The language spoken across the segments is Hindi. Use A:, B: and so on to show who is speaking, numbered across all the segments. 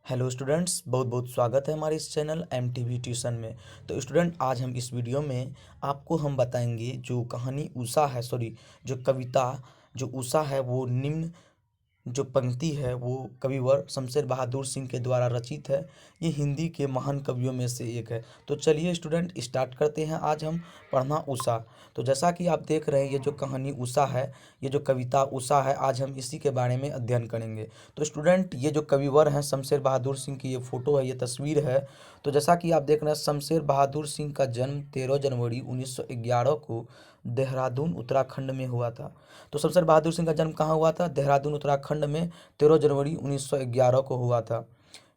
A: हेलो स्टूडेंट्स, बहुत बहुत स्वागत है हमारे इस चैनल MTV ट्यूशन में। तो स्टूडेंट, आज हम इस वीडियो में आपको हम बताएंगे जो कहानी उषा है, सॉरी, जो कविता जो उषा है वो निम्न जो पंक्ति है वो कविवर शमशेर बहादुर सिंह के द्वारा रचित है। ये हिंदी के महान कवियों में से एक है। तो चलिए स्टूडेंट, स्टार्ट करते हैं आज हम पढ़ना उषा। तो जैसा कि आप देख रहे हैं, ये जो कहानी उषा है, ये जो कविता उषा है, आज हम इसी के बारे में अध्ययन करेंगे। तो स्टूडेंट, ये जो कविवर हैं शमशेर बहादुर सिंह की ये फ़ोटो है, ये तस्वीर है। तो जैसा कि आप देख रहे हैं, शमशेर बहादुर सिंह का जन्म 13 जनवरी 1911 को देहरादून उत्तराखंड में हुआ था। तो शमशेर बहादुर सिंह का जन्म कहाँ हुआ था? देहरादून उत्तराखंड में 13 जनवरी 1911 को हुआ था।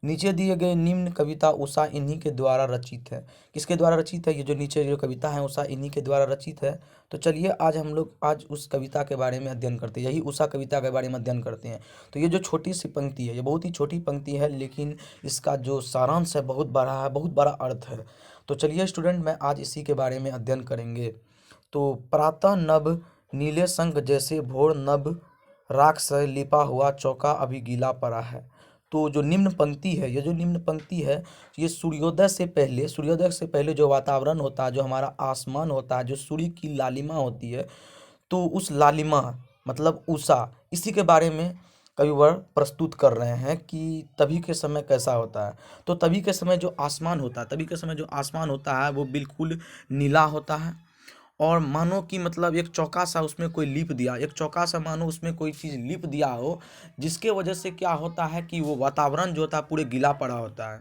A: नीचे दिए गए निम्न कविता उषा इन्हीं के द्वारा रचित है। किसके द्वारा रचित है? ये जो नीचे जो कविता है उषा इन्हीं के द्वारा रचित है। तो चलिए आज हम लोग आज उस कविता के बारे में अध्ययन करते हैं, यही उषा कविता के बारे में अध्ययन करते हैं। तो ये जो छोटी सी पंक्ति है, ये बहुत ही छोटी पंक्ति है, लेकिन इसका जो सारांश है बहुत बड़ा है, बहुत बड़ा अर्थ है। तो चलिए स्टूडेंट, मैं आज इसी के बारे में अध्ययन करेंगे। तो प्रातः नभ नीले संग जैसे भोर नभ राख से लिपा हुआ चौका अभी गीला पड़ा है। तो जो निम्न पंक्ति है, ये जो निम्न पंक्ति है, ये सूर्योदय से पहले जो वातावरण होता है, जो हमारा आसमान होता है, जो सूर्य की लालिमा होती है, तो उस लालिमा मतलब उषा, इसी के बारे में कविवर प्रस्तुत कर रहे हैं कि तभी के समय कैसा होता है। तो तभी के समय जो आसमान होता है वो बिल्कुल नीला होता है, और मानो कि मतलब एक चौका सा उसमें कोई लिप दिया, एक चौका सा मानो उसमें कोई चीज़ लिप दिया हो, जिसके वजह से क्या होता है कि वो वातावरण जो होता है पूरे गीला पड़ा होता है।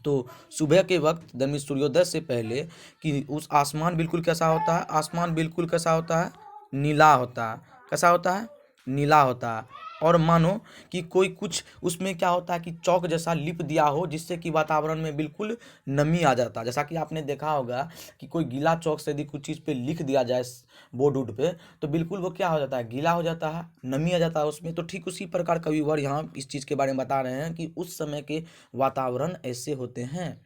A: तो सुबह के वक्त यानी सूर्योदय से पहले कि उस आसमान बिल्कुल कैसा होता है, आसमान बिल्कुल कैसा होता है, नीला होता है। कैसा होता है? नीला होता है। और मानो कि कोई कुछ उसमें क्या होता है कि चौक जैसा लिप दिया हो, जिससे कि वातावरण में बिल्कुल नमी आ जाता है। जैसा कि आपने देखा होगा कि कोई गीला चौक से यदि कुछ चीज़ पे लिख दिया जाए बोर्ड उड पे, तो बिल्कुल वो क्या हो जाता है, गीला हो जाता है, नमी आ जाता है उसमें। तो ठीक उसी प्रकार कविवर यहाँ इस चीज़ के बारे में बता रहे हैं कि उस समय के वातावरण ऐसे होते हैं।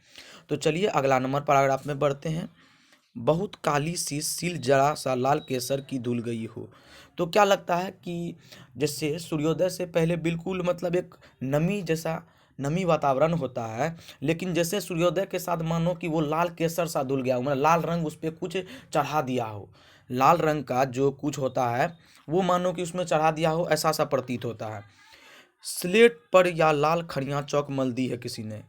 A: तो चलिए अगला नंबर पैराग्राफ में बढ़ते हैं। बहुत काली सी सील जरा सा लाल केसर की धुल गई हो। तो क्या लगता है कि जैसे सूर्योदय से पहले बिल्कुल मतलब एक नमी जैसा नमी वातावरण होता है, लेकिन जैसे सूर्योदय के साथ मानो कि वो लाल केसर सा धुल गया हो, मतलब लाल रंग उस पर कुछ चढ़ा दिया हो। लाल रंग का जो कुछ होता है वो मानो कि उसमें चढ़ा दिया हो, ऐसा सा प्रतीत होता है। स्लेट पर या लाल खड़ियाँ चौक मल दी है किसी ने।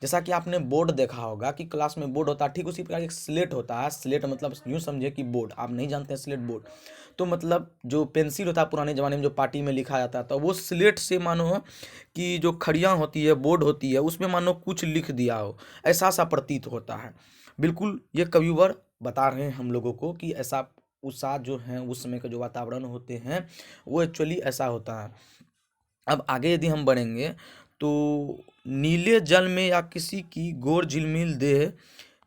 A: जैसा कि आपने बोर्ड देखा होगा कि क्लास में बोर्ड होता है, ठीक उसी प्रकार एक स्लेट होता है। स्लेट मतलब यूँ समझे कि बोर्ड, आप नहीं जानते हैं स्लेट बोर्ड, तो मतलब जो पेंसिल होता है पुराने ज़माने में जो पार्टी में लिखा जाता था, वो स्लेट से मानो कि जो खड़ियाँ होती है, बोर्ड होती है, उसमें मानो कुछ लिख दिया हो, ऐसा सा प्रतीत होता है। बिल्कुल ये कविवर बता रहे हैं हम लोगों को कि ऐसा उषा जो है उस समय के जो वातावरण होते हैं वो एक्चुअली ऐसा होता है। अब आगे यदि हम बढ़ेंगे तो नीले जल में या किसी की गोर झिलमिल देह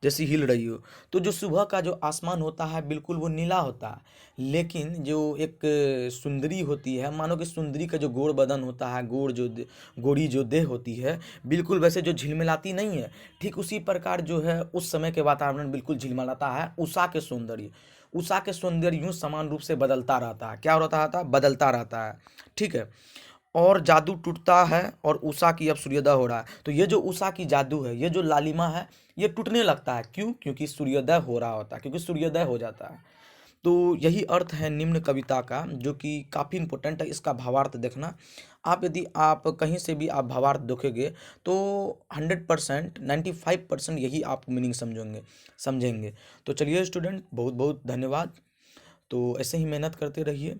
A: जैसी हिल रही हो। तो जो सुबह का जो आसमान होता है बिल्कुल वो नीला होता है, लेकिन जो एक सुंदरी होती है, मानो कि सुंदरी का जो गोर बदन होता है, गोरी जो देह होती है, बिल्कुल वैसे जो झिलमिलाती नहीं है, ठीक उसी प्रकार जो है उस समय के वातावरण बिल्कुल झिलमिलाता है। उषा के सौंदर्य यूं समान रूप से बदलता रहता है। क्या होता रहता है? बदलता रहता है। ठीक है। और जादू टूटता है और उषा की अब सूर्योदय हो रहा है। तो ये जो उषा की जादू है, ये जो लालिमा है, ये टूटने लगता है। क्यों? क्योंकि सूर्योदय हो रहा होता है, क्योंकि सूर्योदय हो जाता है। तो यही अर्थ है निम्न कविता का, जो कि काफ़ी इंपॉर्टेंट है। इसका भावार्थ देखना आप, यदि आप कहीं से भी आप भावार्थ देखेंगे तो 100% 95% यही आप मीनिंग समझेंगे। तो चलिए स्टूडेंट, बहुत बहुत धन्यवाद। तो ऐसे ही मेहनत करते रहिए,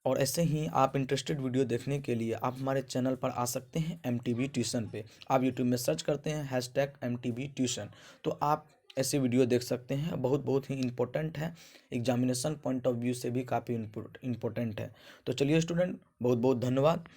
A: और ऐसे ही आप इंटरेस्टेड वीडियो देखने के लिए आप हमारे चैनल पर आ सकते हैं MTV ट्यूशन पे। आप यूट्यूब में सर्च करते हैं #MTV ट्यूशन, तो आप ऐसे वीडियो देख सकते हैं। बहुत बहुत ही इम्पोर्टेंट है, एग्जामिनेशन पॉइंट ऑफ व्यू से भी काफ़ी इम्पोर्टेंट है। तो चलिए स्टूडेंट, बहुत बहुत धन्यवाद।